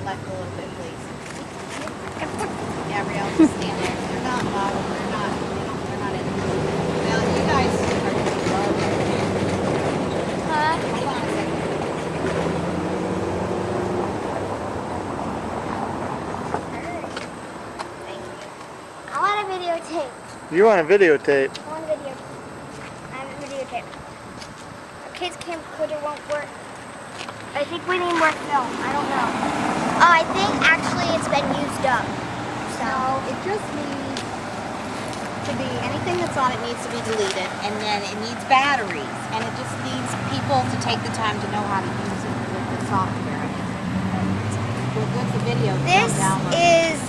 left a little bit, please. Gabrielle, just stand there. They're not bottled. They're not in. Well, you guys are going to love it. Hold on a second. Thank you. I want a videotape. You want a videotape? I want a video. I have a videotape. Our kids' camcorder won't work. I think we need more film. I don't know. Oh, I think actually it's been used up. So No, it just needs to be, anything that's on it needs to be deleted, and then it needs batteries, and it just needs people to take the time to know how to use it with the software. We're good for video. this is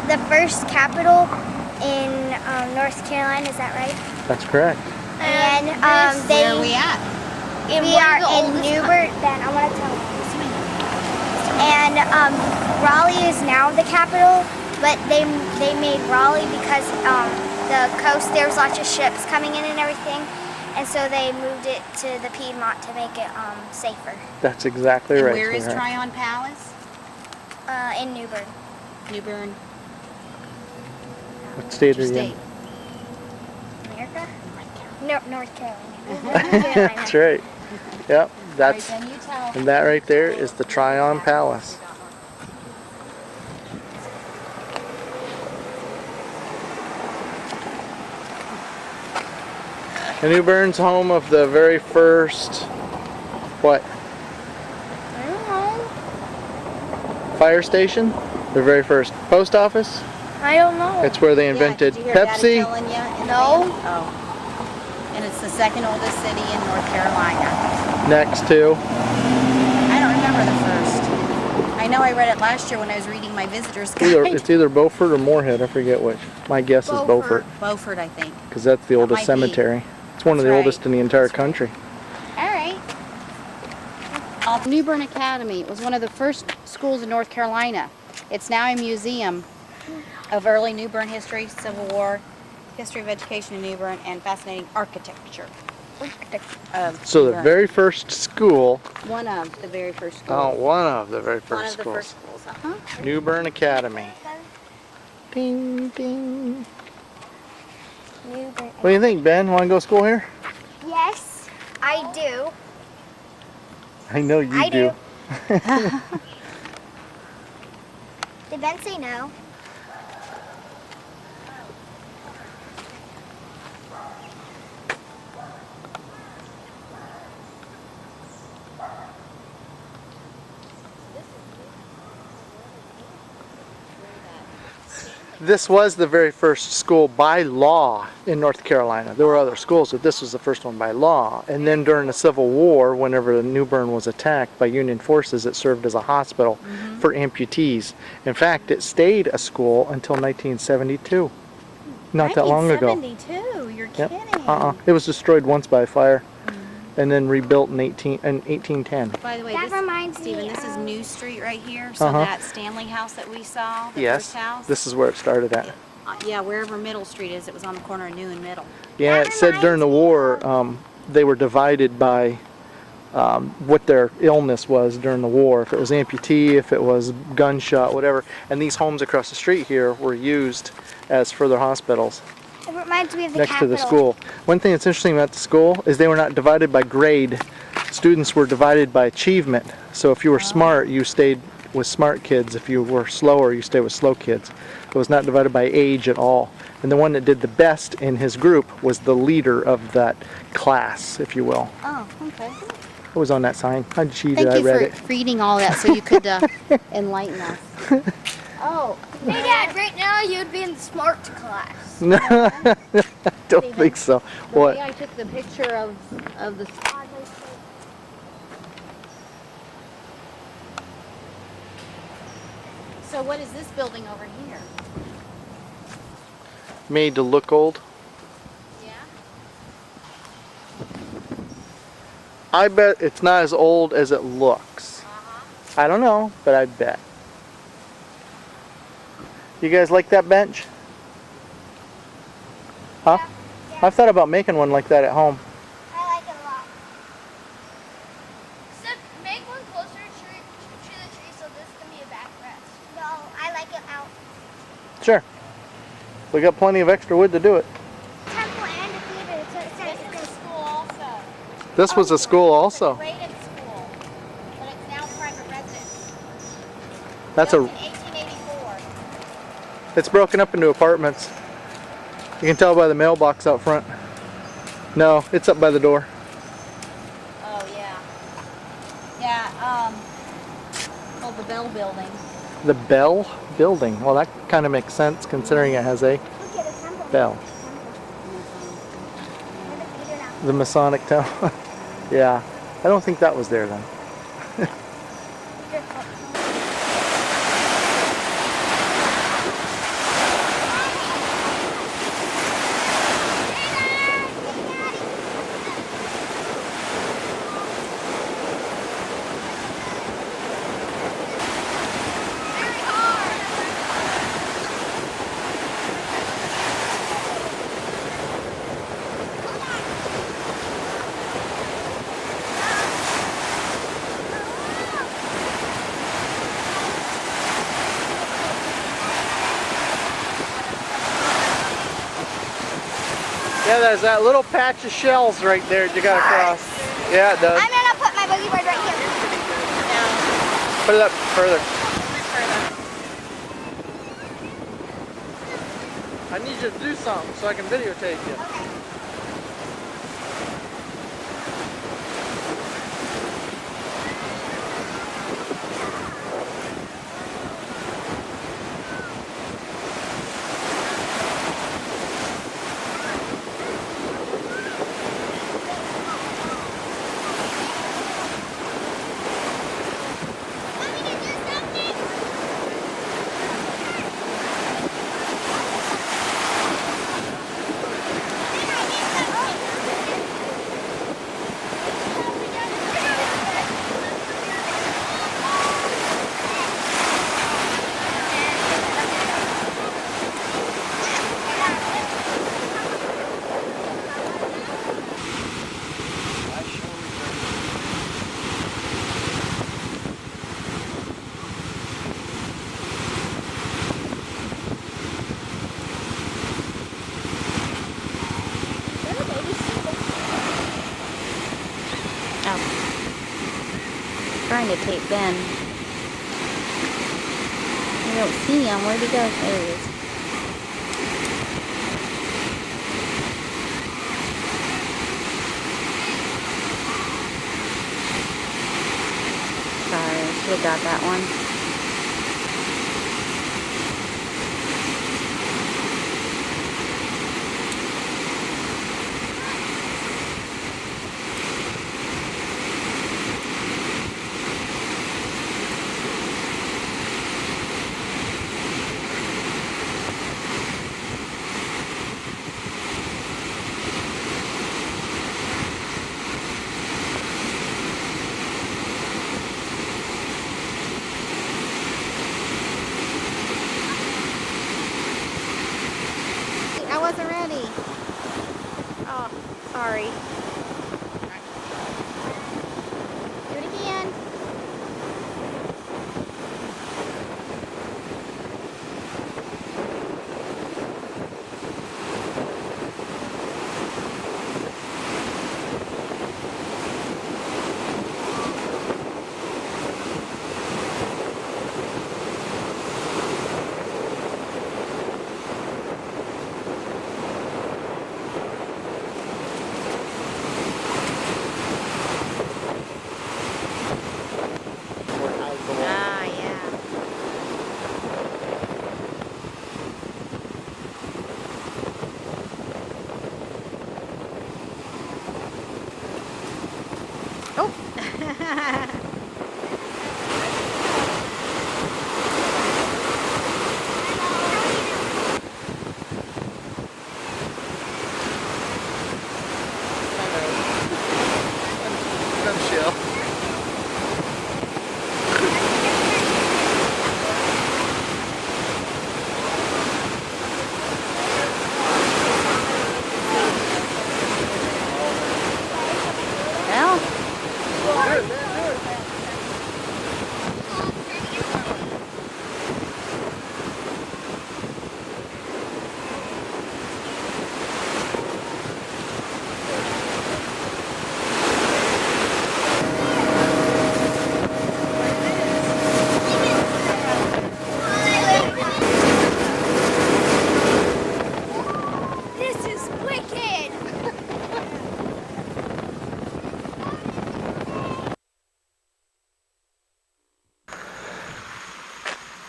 the first Capitol in North Carolina. Is that right? That's correct. And Where are we at? we are in Newburgh. Ben, I want to tell you. And Raleigh is now the capital, but they made Raleigh because the coast, there was lots of ships coming in and everything, and so they moved it to the Piedmont to make it safer. That's exactly And right. where is sweetheart. Tryon Palace? In Newburgh. New Bern. What state are Your you in? state. America? No, North Carolina. That's right. Yep, that's, Right, then you tell. and that right there is the Tryon Palace. And New Bern's home of the very first, what, I don't know. fire station? The very first post office? I don't know. It's where they invented Did you hear Daddy Pepsi. telling ya in the No. van? Oh. And it's the second oldest city in North Carolina. Next to, I don't remember the first. I know I read it last year when I was reading my visitor's guide. it's either Beaufort or Moorhead, I forget which. My guess is Beaufort, Beaufort, I think. because that's the oldest might be. cemetery. It's one of the That's right. oldest in the entire country. All right. New Bern Academy. It was one of the first schools in North Carolina. It's now a museum of early New Bern history, Civil War, history of education in New Bern, and fascinating architecture. Of So New the Bern. very first school, One of the very first oh, schools. one of the very One first of the schools. first schools. Uh-huh. New Bern Academy. Ding, ding. Newburgh. What do you think, Ben? Want to go to school here? Yes, I do. I know you I do. Did Ben say no? This was the very first school by law in North Carolina. There were other schools, but this was the first one by law. And then during the Civil War, whenever New Bern was attacked by Union forces, it served as a hospital for amputees. In fact, it stayed a school until 1972. Not that long ago. 1972. You're Yep. kidding. It was destroyed once by fire and then rebuilt in 1810. By the way, That reminds me Stephen, this is of- New Street right here. So Uh-huh. that Stanley house that we saw, the Yes, first house. this is where it started at. Yeah, wherever Middle Street is, it was on the corner of New and Middle. Yeah, That it said during the war they were divided by what their illness was during the war. If it was amputee, if it was gunshot, whatever. And these homes across the street here were used as further hospitals It reminds me of the next Capitol. to the school. One thing that's interesting about the school is they were not divided by grade. Students were divided by achievement. So if you were smart, you stayed with smart kids. If you were slower, you stayed with slow kids. It was not divided by age at all. And the one that did the best in his group was the leader of that class, if you will. Oh, okay. It was on that sign. I cheated. Thank I you read for reading all that so you could enlighten us. Oh, Hey Dad, right now you'd be in the smart class. it. No, I don't think so. the What? way I took the picture of the... So what is this building over here? Made to look old? Yeah. I bet it's not as old as it looks. Uh-huh. I don't know, but I bet. You guys like that bench? Huh? Yeah. I've thought about making one like that at home. I like it a lot. Except make one closer to We got plenty of extra wood to do it. Temple and a theater. So it says This is a school also. This was a school also. It's a graded school, but it's now private residence. That's Built a. in 1884. It's broken up into apartments. You can tell by the mailbox out front. No, it's up by the door. Oh yeah. Yeah. Called the Bell Building. The Bell Building. Well, that kind of makes sense considering it has a look at the temple. bell. And the theater now. The Masonic Temple. Yeah, I don't think that was there then. Yeah, there's that little patch of shells right there you gotta cross. Yeah, it does. I'm gonna put my boogie board right here. Put it up further. I need you to do something so I can videotape you. Trying to tape Ben. I don't see him. Where'd he go? There he is. Sorry, I should have got that one.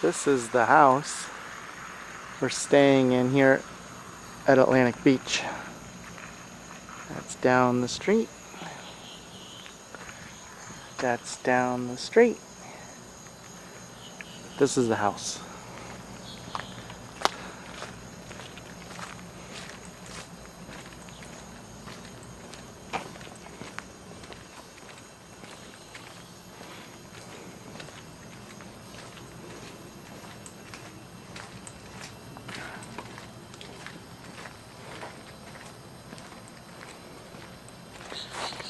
This is the house we're staying in here at Atlantic Beach. That's down the street. That's down the street. This is the house.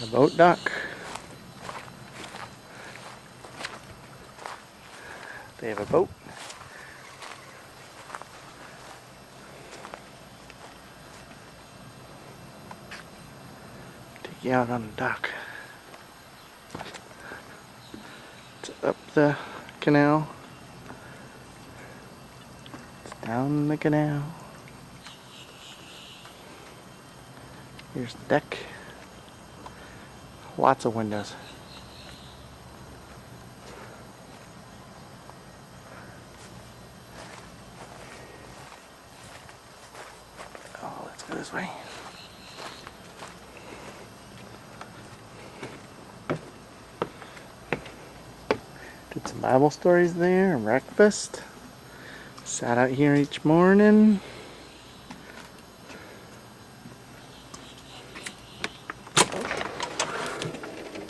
A boat dock. They have a boat. Take you out on the dock. It's up the canal. It's down the canal. Here's the deck. Lots of windows. Oh, let's go this way. Did some Bible stories there, and breakfast. Sat out here each morning.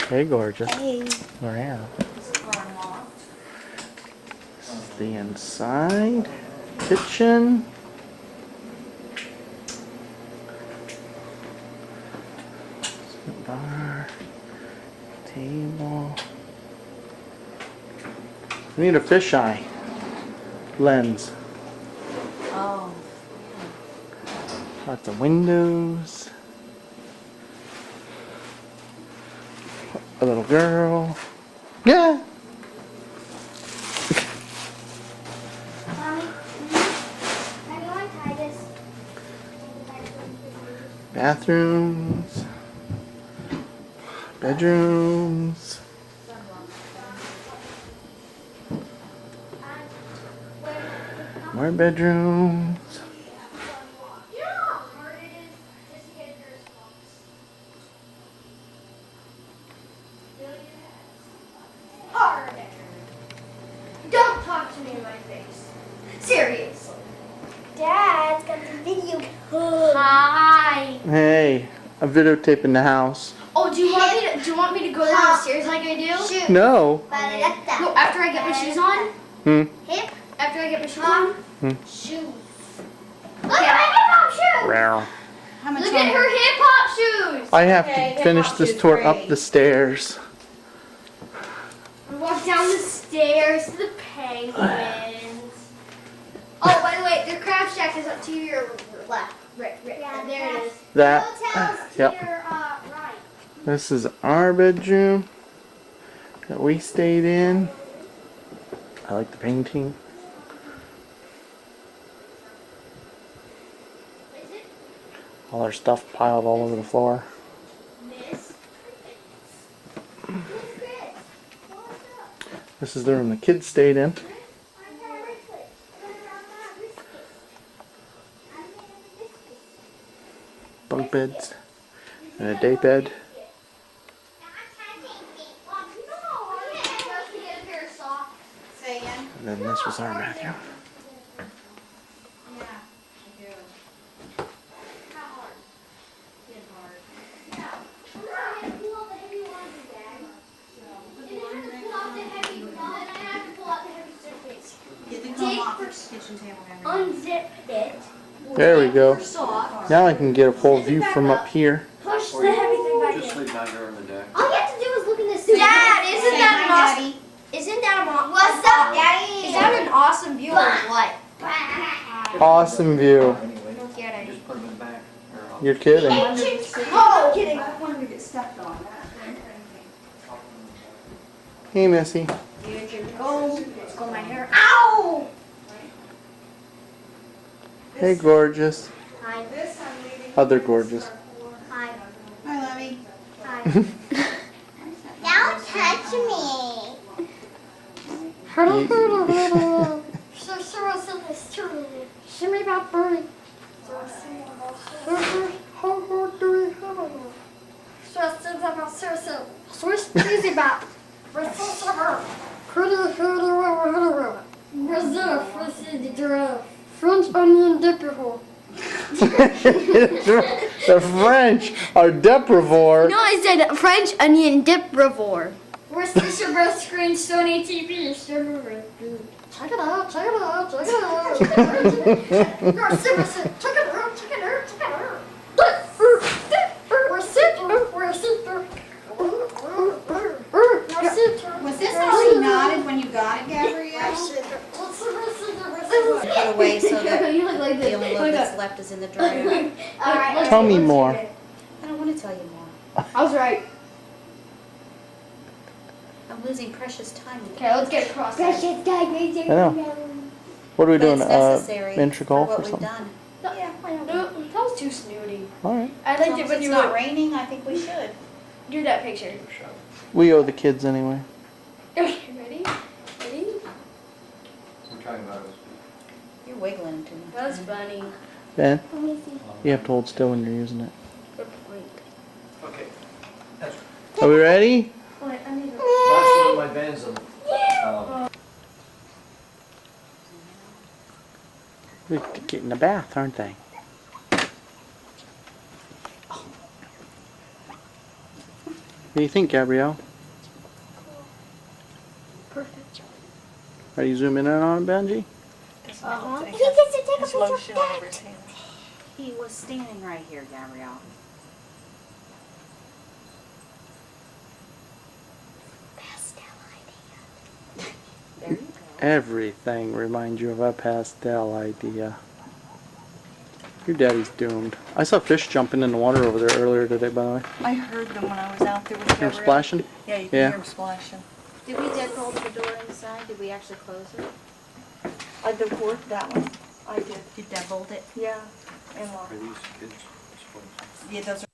Hey, gorgeous. Hey. Wow. This is the inside kitchen. Bar, table. We need a fisheye lens. Oh. Lots of windows. A little girl. Yeah. Mommy, can you untie this? Bathrooms. Bedrooms. More bedrooms. Don't talk to me in my face. Seriously. Dad's got the video. Hi. Hey, I'm videotaping the house. Oh, do you want me to go down the stairs like I do? Shoot. No. No, after I get my shoes on? Hip. After I get my shoes on? Shoes. Look at my hip hop shoes. Wow. How much Look at her hip hop shoes. I have to finish this tour up the stairs. We walk down the stairs to the penguins. Oh, by the way, their crab shack is up to your left. Right. Yeah, there it is. That. Hotel's Yep. to your right. This is our bedroom that we stayed in. I like the painting. Is it All our stuff piled all over the floor. Miss? Miss Chris, what's up? This is the room the kids stayed in. I got a wristlet. Put it on my wristlet. I made a wristlet. Bunk beds and a day bed. Say again? And then this was our bathroom. Yeah, I do. Get the comb off the kitchen table, Henry. Unzip it. There we go. Soft. Now I can get a full view from up here. Push the heavy thing back Just in. sleep down here on the deck. All you have to do is look in this. Dad, isn't that an awesome? Isn't that a What's up, Daddy? Is that an awesome view or what? Awesome view. Anyway, Yeah, Daddy. just put them in the back. Or You're kidding. Oh, kidding. I don't want him to get stepped on. Hey, Missy. Get your comb. Let's comb my hair. Ow! Hey, gorgeous. Hi. Other gorgeous. Hi. Hi, Lovey. Hi. Don't touch me. Ye- Hurdle, hurdle, hurdle. about Bernie. How hard do we have it? Swiss cheesy about. French onion dip your hole. The French are deprivore. No, I said French onion deprivore. Where's this your best screen Sony TV? Check it out, check it out, check it out. Check it out, check it out, check it out. Was this how she nodded when you got it, Gabrielle? Put away so that You look like the this. only load that's left is in the dryer. Alright. Tell me more. I don't want to tell you more. I was right. I'm losing precious time. Okay, let's get across. I know. What are we But doing? it's necessary Intra for golf what or we've something? done. No, Yeah, I know. No, that was too snooty. All right. I As liked long it as when it's you not were raining, I think we should. do that picture. We owe the kids anyway. Okay, ready? Ready? We're talking about it. You're wiggling too much. That's funny. Ben, you have to hold still when you're using it. Good point. Okay. Are we ready? Wait, I need to. That's one of my bands. They're getting in the bath, aren't they? What do you think, Gabrielle? Perfect. Are you zooming in on it, Benji? He gets to take a picture of that. He was standing right here, Gabrielle. There you go. Everything reminds you of a pastel idea. Your daddy's doomed. I saw fish jumping in the water over there earlier today, by the way. I heard them when I was out there with They're Gabrielle. splashing? Yeah, you can Yeah. hear them splashing. Did we deadbolt the door inside? Did we actually close it? I did work that one. I did. Did deadbolt it? Yeah. And lock. Are these kids' sports? Yeah, those are